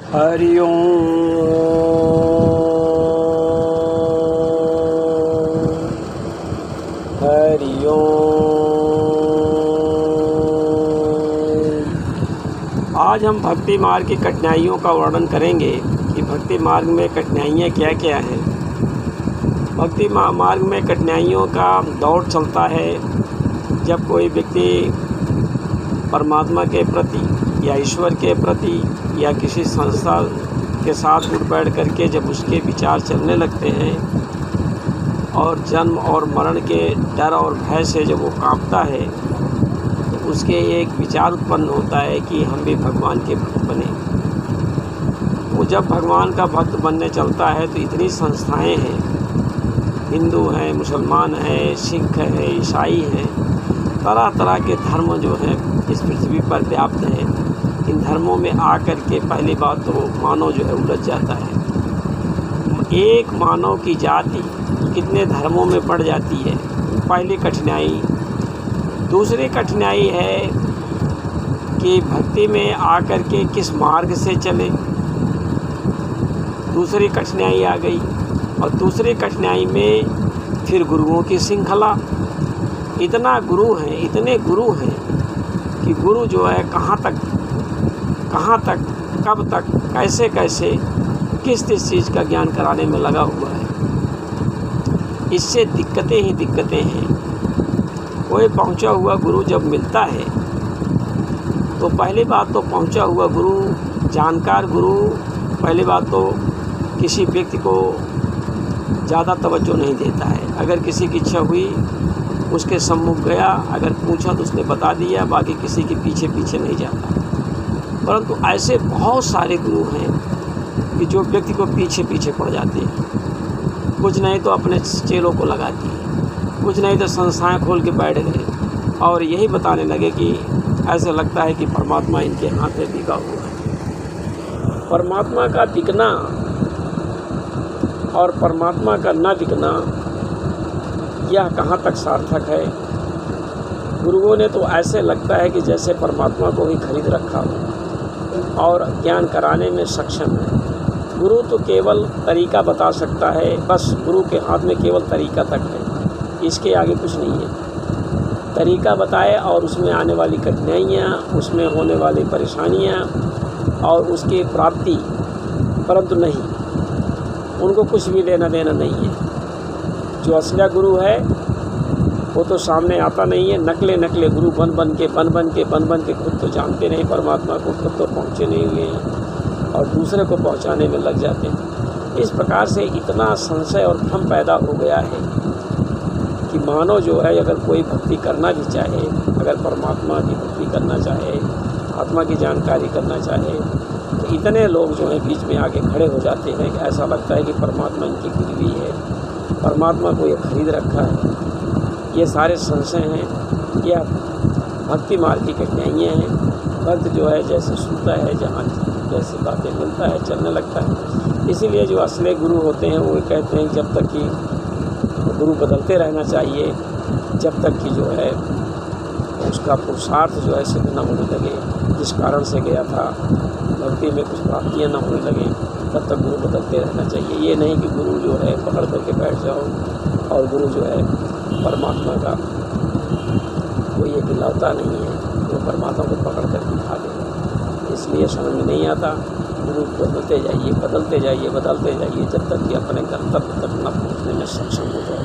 हरि ओम। हरि ओम। आज हम भक्ति मार्ग की कठिनाइयों का वर्णन करेंगे कि भक्ति मार्ग में कठिनाइयाँ क्या क्या हैं। भक्ति मार्ग में कठिनाइयों का दौर चलता है जब कोई व्यक्ति परमात्मा के प्रति या ईश्वर के प्रति या किसी संस्था के साथ उठ बैठ करके जब उसके विचार चलने लगते हैं और जन्म और मरण के डर और भय से जब वो कांपता है तो उसके एक विचार उत्पन्न होता है कि हम भी भगवान के भक्त बने। वो जब भगवान का भक्त बनने चलता है तो इतनी संस्थाएं हैं, हिंदू हैं, मुसलमान हैं, सिख हैं, ईसाई हैं, तरह तरह के धर्म जो हैं इस पृथ्वी पर व्याप्त हैं। इन धर्मों में आकर के पहली बात तो मानव जो है उलझ जाता है। एक मानव की जाति कितने धर्मों में बढ़ जाती है, पहली कठिनाई। दूसरी कठिनाई है कि भक्ति में आकर के किस मार्ग से चले, दूसरी कठिनाई आ गई। और दूसरी कठिनाई में फिर गुरुओं की श्रृंखला। इतना गुरु हैं, इतने गुरु हैं कि गुरु जो है कहाँ तक, कब तक, कैसे कैसे, किस चीज़ का ज्ञान कराने में लगा हुआ है। इससे दिक्कतें ही दिक्कतें हैं। कोई पहुंचा हुआ गुरु जब मिलता है तो पहली बात तो पहुंचा हुआ गुरु, जानकार गुरु, पहली बात तो किसी व्यक्ति को ज़्यादा तवज्जो नहीं देता है। अगर किसी की इच्छा हुई उसके सम्मुख गया, अगर पूछा तो उसने बता दिया, बाकी किसी के पीछे पीछे नहीं जाता। परंतु ऐसे बहुत सारे गुरु हैं कि जो व्यक्ति को पीछे पीछे पड़ जाते हैं। कुछ नहीं तो अपने चेलों को लगा दिए, कुछ नहीं तो संस्थाएं खोल के बैठ गए और यही बताने लगे कि ऐसा लगता है कि परमात्मा इनके हाथ में बिका हुआ है। परमात्मा का बिकना और परमात्मा का न बिकना, यह कहाँ तक सार्थक है। गुरुओं ने तो ऐसे लगता है कि जैसे परमात्मा को ही खरीद रखा हो और ज्ञान कराने में सक्षम है। गुरु तो केवल तरीका बता सकता है, बस गुरु के हाथ में केवल तरीका तक है, इसके आगे कुछ नहीं है। तरीका बताए और उसमें आने वाली कठिनाइयाँ, उसमें होने वाली परेशानियाँ और उसकी प्राप्ति, परंतु नहीं, उनको कुछ भी लेना देना नहीं है। जो असली गुरु है वो तो सामने आता नहीं है। नकले गुरु बन बन के खुद तो जानते नहीं परमात्मा को, खुद तो पहुँचे नहीं हुए हैं और दूसरे को पहुँचाने में लग जाते हैं। इस प्रकार से इतना संशय और भ्रम पैदा हो गया है कि मानव जो है अगर कोई भक्ति करना भी चाहे, अगर परमात्मा की भक्ति करना चाहे, आत्मा की जानकारी करना चाहे, तो इतने लोग जो हैं बीच में आके खड़े हो जाते हैं कि ऐसा लगता है कि परमात्मा इनकी गिरवी है, परमात्मा को ये खरीद रखा है। ये सारे संशय हैं, यह भक्ति मार्ग की कठिनाइयाँ हैं। भक्त जो है जैसे सुनता है, जहाँ जैसे बातें मिलता है चलने लगता है। इसीलिए जो असली गुरु होते हैं वो कहते हैं जब तक कि गुरु बदलते रहना चाहिए, जब तक कि जो है उसका पुरुषार्थ जो है सिद्ध न होने लगे, जिस कारण से गया था भक्ति में कुछ प्राप्तियाँ न होने लगे, तब तक गुरु बदलते रहना चाहिए। ये नहीं कि गुरु जो है पकड़ करके बैठ जाओ और गुरु जो है परमात्मा का कोई एक लौता नहीं है, वो परमात्मा को पकड़ कर दिखा देगा। इसलिए समझ में नहीं आता। गुरु बदलते जाइए, जब तक कि अपने गंतव्य तक न पहुँचने में सक्षम हो जाए।